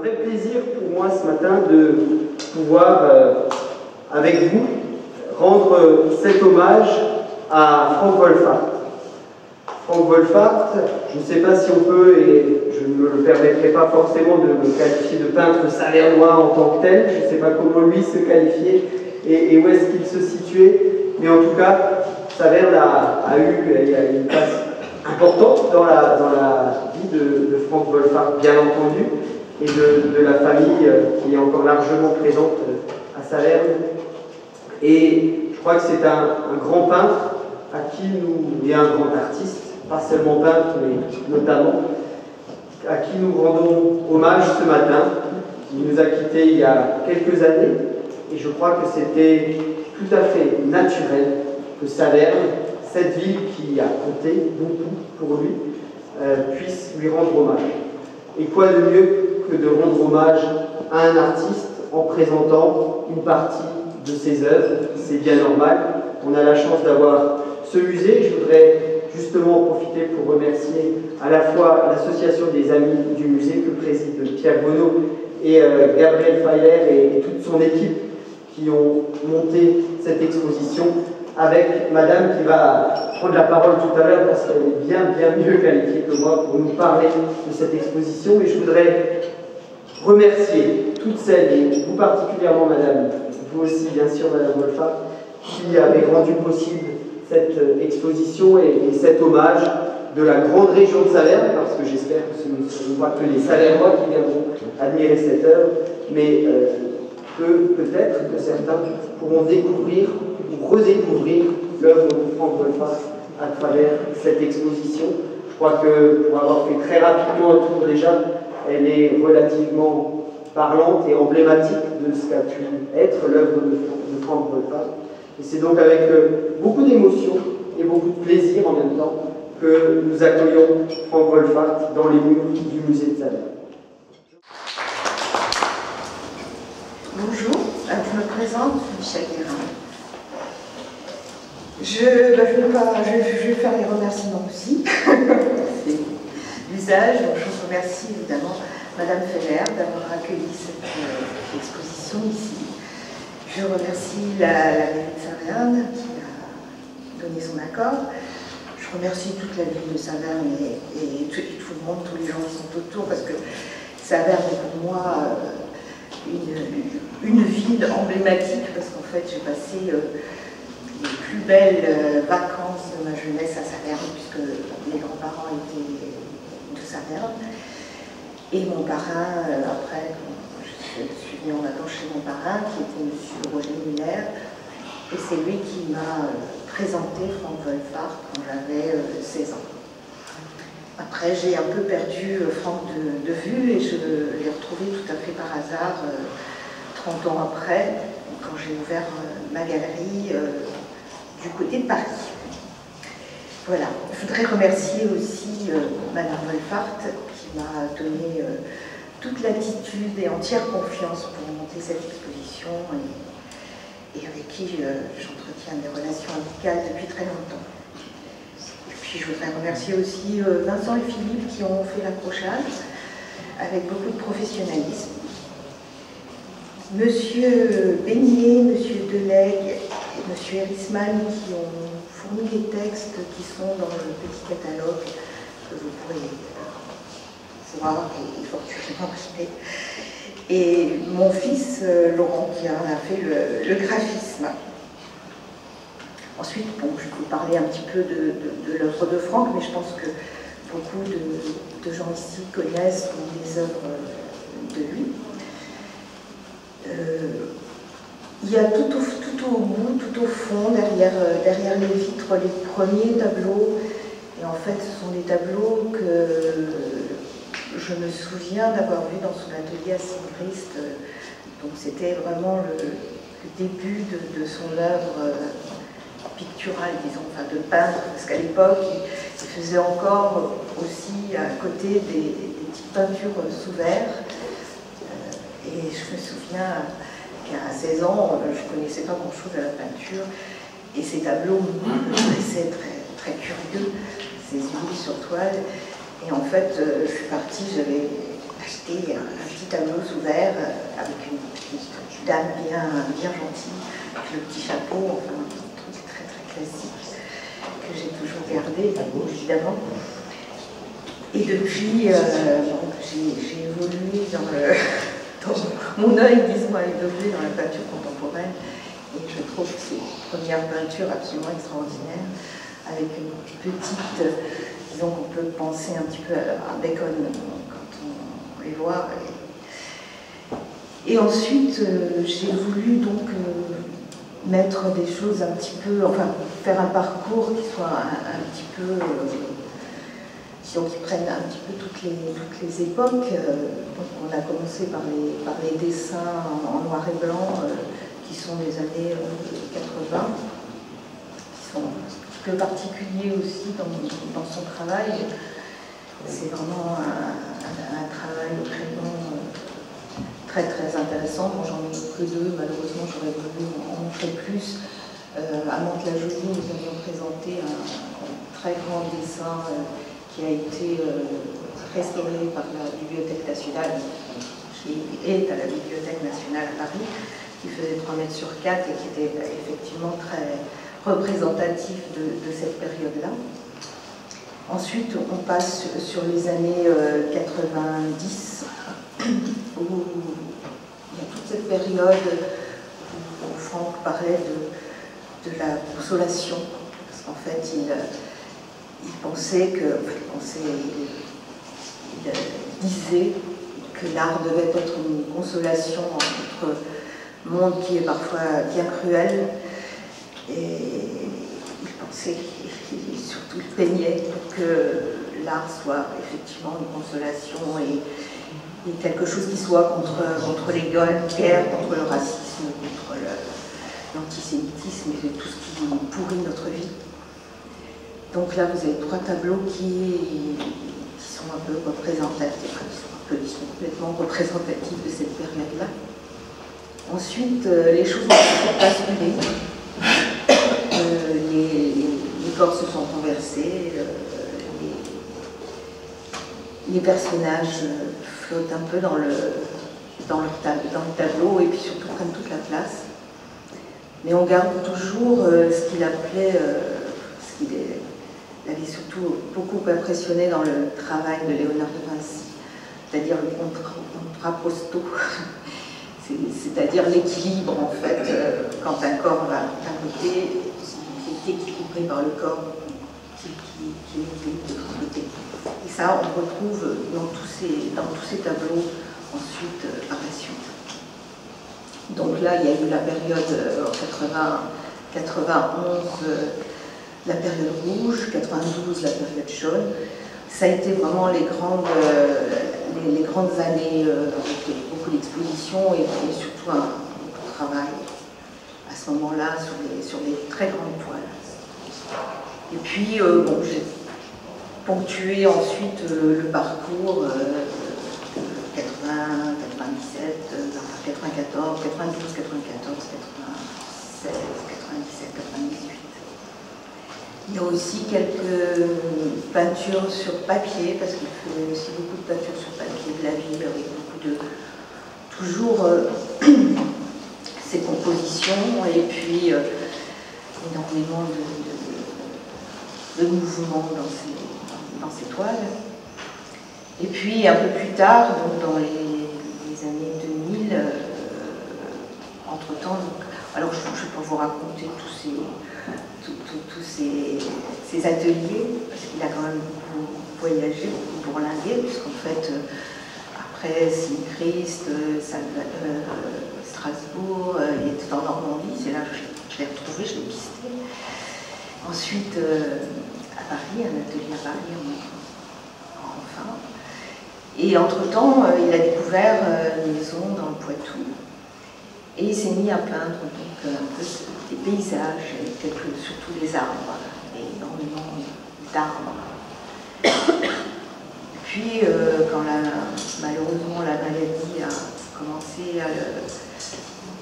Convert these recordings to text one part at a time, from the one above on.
vrai plaisir pour moi ce matin de pouvoir, avec vous, rendre cet hommage à Frank Wolfart. Frank Wolfart, je ne sais pas si on peut, et je ne me le permettrai pas forcément de me qualifier de peintre savernois en tant que tel, je ne sais pas comment lui se qualifiait et où est-ce qu'il se situait, mais en tout cas, Saverne a eu une place importante dans la vie de Frank Wolfart, bien entendu, et de la famille qui est encore largement présente à Saverne. Et je crois que c'est un grand peintre et un grand artiste, pas seulement peintre, mais notamment, à qui nous rendons hommage ce matin. Il nous a quittés il y a quelques années, et je crois que c'était tout à fait naturel que Saverne, cette ville qui a compté beaucoup pour lui, puisse lui rendre hommage. Et quoi de mieux que de rendre hommage à un artiste en présentant une partie de ses œuvres? C'est bien normal. On a la chance d'avoir ce musée. Je voudrais justement en profiter pour remercier à la fois l'association des Amis du musée que préside Pierre Bonneau et Gabriel Fayler et toute son équipe qui ont monté cette exposition, avec madame qui va prendre la parole tout à l'heure parce qu'elle est bien mieux qualifiée que moi pour nous parler de cette exposition. Et je voudrais remercier toutes celles, et vous particulièrement madame, vous aussi bien sûr madame Wolfart, qui avez rendu possible cette exposition et cet hommage de la grande région de Saverne, parce que j'espère que ce ne seront pas que les Savernois qui viendront admirer cette œuvre, mais peut-être que certains pourront découvrir ou redécouvrir l'œuvre de Frank Wolfart à travers cette exposition. Je crois que, pour avoir fait très rapidement un tour déjà, elle est relativement parlante et emblématique de ce qu'a pu être l'œuvre de Frank Wolfart. Et c'est donc avec beaucoup d'émotion et beaucoup de plaisir en même temps que nous accueillons Frank Wolfart dans les murs du musée de Saverne. Bonjour, je me présente, Michel Guérin. Je vais faire les remerciements aussi. C'est l'usage. Je remercie évidemment Madame Feller d'avoir accueilli cette exposition ici. Je remercie la mairie de Saverne qui a donné son accord. Je remercie toute la ville de Saverne et tout le monde, tous les gens qui sont autour, parce que Saverne est pour moi une ville emblématique, parce qu'en fait j'ai passé les plus belles vacances de ma jeunesse à Saverne, puisque mes grands-parents étaient de Saverne. Et mon parrain, après, je suis venue en vacances chez mon parrain, qui était M. Roger Muller, et c'est lui qui m'a présenté Frank Wolfart quand j'avais 16 ans. Après, j'ai un peu perdu Frank de vue, et je l'ai retrouvé tout à fait par hasard 30 ans après, quand j'ai ouvert ma galerie du côté de Paris. Voilà. Je voudrais remercier aussi Madame Wolfart qui m'a donné toute l'attitude et entière confiance pour monter cette exposition et avec qui j'entretiens des relations amicales depuis très longtemps. Et puis je voudrais remercier aussi Vincent et Philippe qui ont fait l'accrochage avec beaucoup de professionnalisme. Monsieur Beignet, Monsieur Delegue et Monsieur Erisman qui ont fourni les textes qui sont dans le petit catalogue que vous pourrez voir et fortunément acheter. Et mon fils Laurent qui en a fait le graphisme. Ensuite, bon, je vais vous parler un petit peu de l'œuvre de Frank, mais je pense que beaucoup de gens ici connaissent les œuvres de lui. Il y a tout au bout, tout au fond, derrière les vitres, les premiers tableaux. Et en fait, ce sont des tableaux que je me souviens d'avoir vus dans son atelier à Sigrist. Donc c'était vraiment le début de son œuvre picturale, disons, enfin de peintre, parce qu'à l'époque, il faisait encore aussi à côté des petites peintures sous verre. Et je me souviens qu'à 16 ans, je ne connaissais pas grand-chose à la peinture. Et ces tableaux me paraissaient très curieux, ces huiles sur toile. Et en fait, je suis partie, j'avais acheté un petit tableau sous verre avec une dame bien gentille, avec le petit chapeau, enfin un truc très très classique que j'ai toujours gardé, évidemment. Et depuis, j'ai évolué mon œil, disons, a évolué dans la peinture contemporaine, et je trouve ces premières peintures absolument extraordinaires, avec une petite, disons qu'on peut penser un petit peu à Bacon quand on les voit. Et ensuite, j'ai voulu donc mettre des choses un petit peu, enfin, faire un parcours qui soit un petit peu, qui prenne un petit peu toutes les époques. Donc on a commencé par les dessins en noir et blanc, qui sont des années 80, qui sont un peu particuliers aussi dans son travail. C'est vraiment un travail au crayon très très intéressant. Bon, j'en ai que deux, malheureusement j'aurais voulu en montrer plus. À Mantes-la-Jolie, nous avions présenté un très grand dessin qui a été restauré par la Bibliothèque nationale, qui est à la Bibliothèque nationale à Paris, qui faisait 3 mètres sur 4 et qui était effectivement très représentatif de cette période-là. Ensuite, on passe sur les années 90, où il y a toute cette période où Franck parlait de la consolation, parce qu'en fait, il pensait que, il disait que l'art devait être une consolation dans notre monde qui est parfois bien cruel, et il pensait qu'il surtout peignait pour que l'art soit effectivement une consolation et quelque chose qui soit contre les guerres, contre le racisme, contre l'antisémitisme et tout ce qui pourrit notre vie. Donc là, vous avez 3 tableaux qui sont un peu représentatifs, qui sont complètement représentatifs de cette période-là. Ensuite, les choses ont basculé. Les corps se sont renversés, les personnages flottent un peu dans le tableau et puis surtout prennent toute la place. Mais on garde toujours ce qu'il appelait, ce qu'il avait surtout beaucoup impressionné dans le travail de Léonard de Vinci, c'est-à-dire le contrapposto, c'est-à-dire l'équilibre en fait, quand un corps va d'un côté, qui est équilibré par le corps qui est de l'autre côté. Et ça, on retrouve dans tous ces tableaux ensuite par la suite. Donc là, il y a eu la période 91, la période rouge, 92, la période jaune. Ça a été vraiment les grandes années avec beaucoup d'expositions et surtout un travail à ce moment-là sur les très grandes toiles. Et puis, bon, j'ai ponctué ensuite le parcours 80, 97, 94, 92, 94, 96, 97, 98. Il y a aussi quelques peintures sur papier, parce qu'il faisait aussi beaucoup de peintures sur papier de la ville, avec beaucoup de... toujours ces compositions, et puis énormément de mouvements dans ces toiles. Et puis un peu plus tard, donc dans les années 2000, entre-temps, alors je ne vais pas vous raconter tous ces ateliers, parce qu'il a quand même beaucoup voyagé, beaucoup bourlingué, puisqu'en fait, après Saint-Christ, Strasbourg, il était en Normandie, c'est là que je l'ai retrouvé, je l'ai pisté. Ensuite, à Paris, un atelier à Paris, enfin. Et entre-temps, il a découvert une maison dans le Poitou. Et il s'est mis à peindre donc, un peu des paysages, surtout des arbres, énormément d'arbres. Puis, quand malheureusement la maladie a commencé à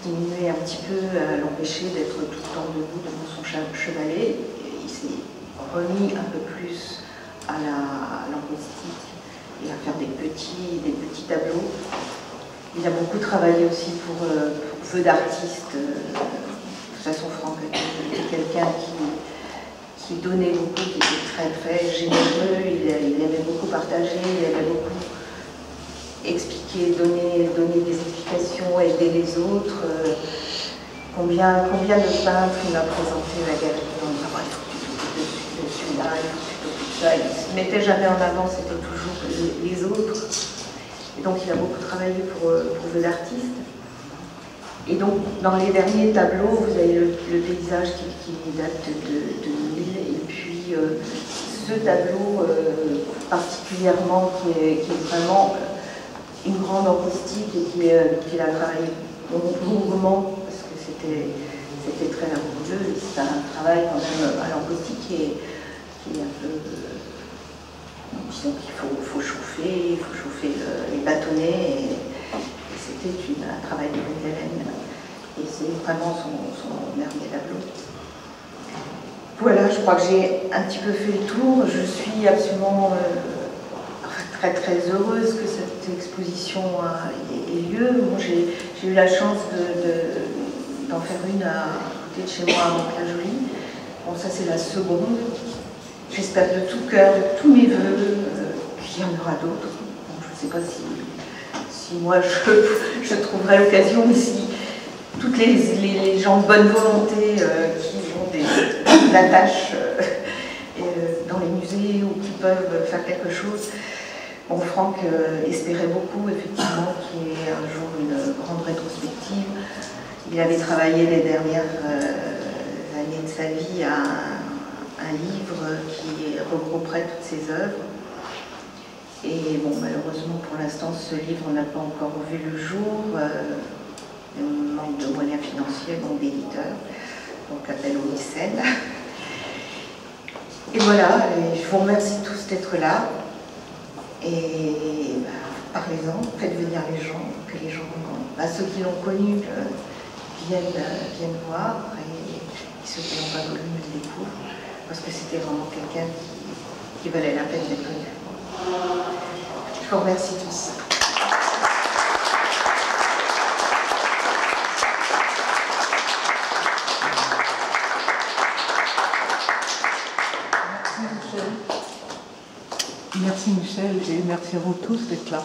diminuer un petit peu, à l'empêcher d'être tout le temps debout devant son chevalet, il s'est remis un peu plus à l'embostique et à faire des petits tableaux. Il a beaucoup travaillé aussi pour Feu d'artiste. De toute façon, Franck était quelqu'un qui donnait beaucoup, qui était très très généreux. Il aimait beaucoup partager, il aimait beaucoup expliquer, donner des explications, aider les autres. Combien de peintres il m'a présenté à la galerie en disant il faut que tu t'occupes de celui-là, il faut que tu t'occupes de ça. Il ne se mettait jamais en avant, c'était toujours les autres. Et donc il a beaucoup travaillé pour Feu d'artiste. Et donc dans les derniers tableaux, vous avez le paysage qui date de 2000, et puis ce tableau particulièrement qui est vraiment une grande encaustique et qu'il a travaillé longuement, parce que c'était très laborieux. C'est un travail quand même à l'encaustique qui est un peu... disons qu'il faut chauffer, les bâtonnets, et c'était un travail de longue haleine. Et c'est vraiment son dernier tableau. Voilà, je crois que j'ai un petit peu fait le tour. Je suis absolument très très heureuse que cette exposition ait lieu. Bon, j'ai eu la chance d'en faire une à côté de chez moi à Mantes-la-Jolie. Bon, ça c'est la seconde. J'espère de tout cœur, de tous mes voeux, qu'il y en aura d'autres. Bon, je ne sais pas si moi je trouverai l'occasion, mais si toutes les gens de bonne volonté qui ont la tâche dans les musées ou qui peuvent faire quelque chose. Bon, Franck espérait beaucoup, effectivement, qu'il y ait un jour une grande rétrospective. Il avait travaillé les dernières années de sa vie à un livre qui regrouperait toutes ses œuvres. Et bon, malheureusement, pour l'instant, ce livre n'a pas encore vu le jour. On manque de moyens financiers, donc d'éditeurs. Donc, appel aux mécènes. Et voilà, et je vous remercie tous d'être là. Et parlez-en, faites venir les gens, que les gens, ceux qui l'ont connu, viennent voir, et ceux qui n'ont pas connu le découvrent, parce que c'était vraiment quelqu'un qui valait la peine d'être connu. Je vous remercie tous. Merci Michel et merci à vous tous d'être là.